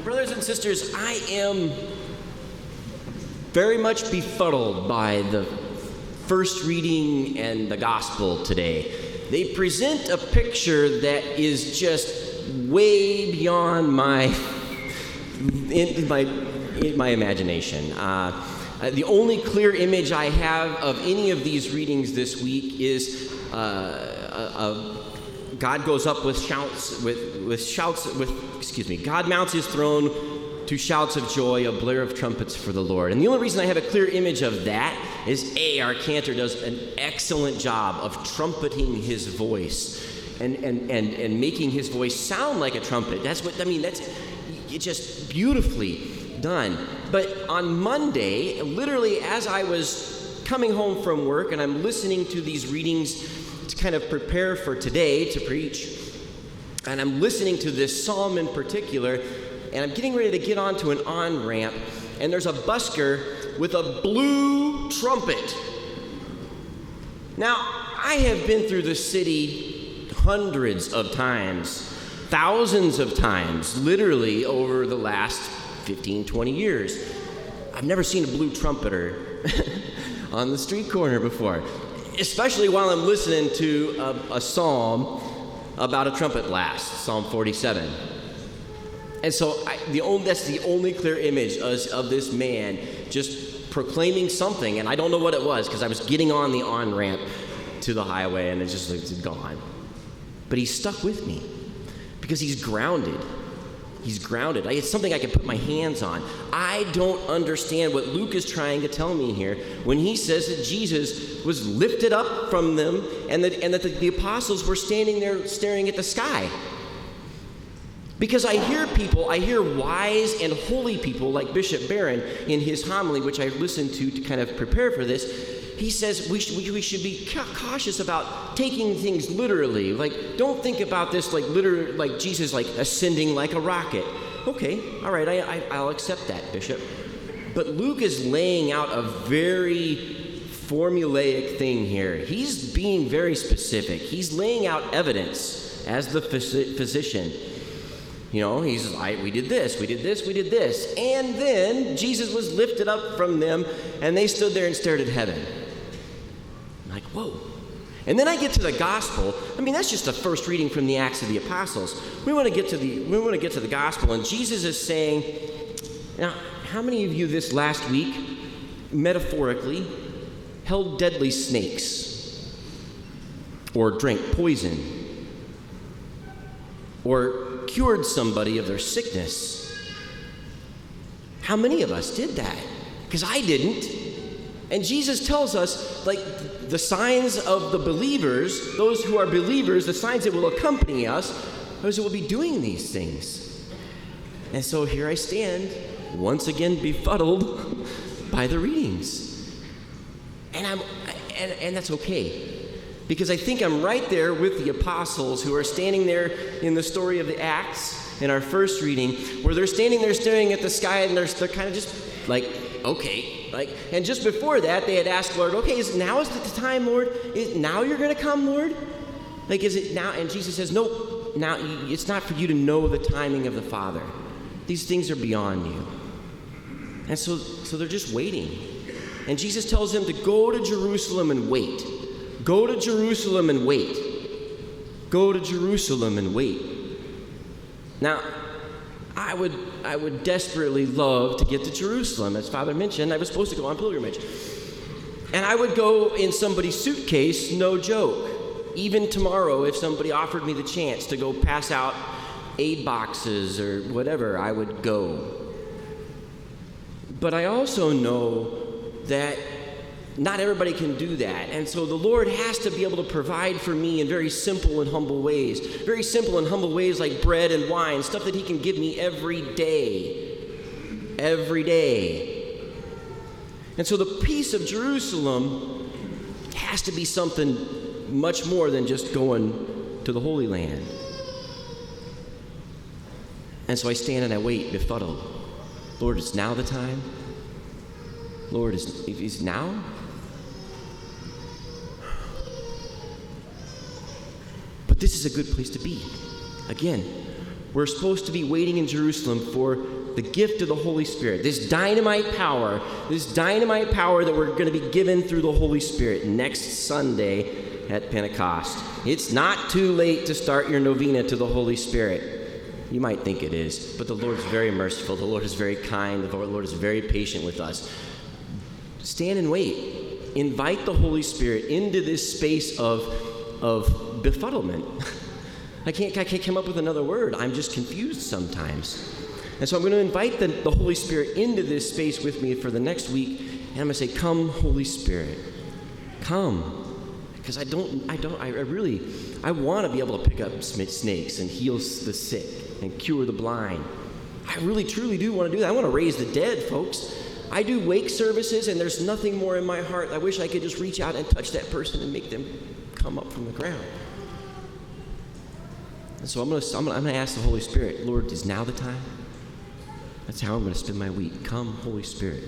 Brothers and sisters, I am very much befuddled by the first reading and the gospel today. They present a picture that is just way beyond my imagination. The only clear image I have of any of these readings this week is God goes up with shouts, God mounts his throne to shouts of joy, a blare of trumpets for the Lord. And the only reason I have a clear image of that is our cantor does an excellent job of trumpeting his voice and making his voice sound like a trumpet. That's just beautifully done. But on Monday, literally as I was coming home from work and I'm listening to these readings to kind of prepare for today to preach, and I'm listening to this psalm in particular, and I'm getting ready to get onto an on-ramp, and there's a busker with a blue trumpet. Now, I have been through the city hundreds of times, thousands of times, literally over the last 15, 20 years. I've never seen a blue trumpeter on the street corner before, especially while I'm listening to a psalm about a trumpet blast, Psalm 47. And so that's the only clear image of this man just proclaiming something, and I don't know what it was because I was getting on the on-ramp to the highway and it's gone. But he stuck with me because he's grounded. He's grounded. It's something I can put my hands on. I don't understand what Luke is trying to tell me here when he says that Jesus was lifted up from them and that the apostles were standing there staring at the sky. Because I hear wise and holy people like Bishop Barron in his homily, which I listened to kind of prepare for this. He says we should be cautious about taking things literally. Like, don't think about this like Jesus like ascending like a rocket. Okay, all right, I'll accept that, Bishop. But Luke is laying out a very formulaic thing here. He's being very specific. He's laying out evidence as the physician. You know, he's like, we did this. And then Jesus was lifted up from them, and they stood there and stared at heaven. I'm like, whoa. And then I get to the gospel. I mean, that's just the first reading from the Acts of the Apostles. We want to get to the gospel, and Jesus is saying, now, how many of you this last week, metaphorically, held deadly snakes, or drank poison, or cured somebody of their sickness? How many of us did that? Because I didn't. And Jesus tells us, like, the signs of the believers, those who are believers, the signs that will accompany us, those who will be doing these things. And so here I stand, once again befuddled by the readings. And that's okay. Because I think I'm right there with the apostles who are standing there in the story of the Acts in our first reading, where they're standing there staring at the sky and they're kind of just like, okay. And just before that, they had asked, Lord, okay, now is the time, Lord? Now you're going to come, Lord? Like, is it now? And Jesus says, no, now it's not for you to know the timing of the Father. These things are beyond you. And so they're just waiting. And Jesus tells them to go to Jerusalem and wait. Go to Jerusalem and wait. Go to Jerusalem and wait. Now, I would desperately love to get to Jerusalem. As Father mentioned, I was supposed to go on pilgrimage. And I would go in somebody's suitcase, no joke. Even tomorrow, if somebody offered me the chance to go pass out aid boxes or whatever, I would go. But I also know that not everybody can do that. And so the Lord has to be able to provide for me in very simple and humble ways. Very simple and humble ways like bread and wine, stuff that he can give me every day. Every day. And so the peace of Jerusalem has to be something much more than just going to the Holy Land. And so I stand and I wait, befuddled. Lord, is now the time? Lord, is now? But this is a good place to be. Again, We're supposed to be waiting in Jerusalem for the gift of the Holy Spirit, this dynamite power that we're going to be given through the Holy Spirit next Sunday at Pentecost. It's not too late to start your novena to the Holy Spirit. You might think it is, but the Lord's very merciful. The Lord is very kind. The Lord is very patient with us. Stand and wait. Invite the Holy Spirit into this space of befuddlement. I can't come up with another word. I'm just confused sometimes. And so I'm going to invite the Holy Spirit into this space with me for the next week, and I'm going to say, "Come, Holy Spirit, come," because I want to be able to pick up snakes and heal the sick and cure the blind. I really, truly do want to do that. I want to raise the dead, folks. I do wake services, and there's nothing more in my heart. I wish I could just reach out and touch that person and make them come up from the ground. And so I'm going to ask the Holy Spirit, "Lord, is now the time?" That's how I'm going to spend my week. Come, Holy Spirit.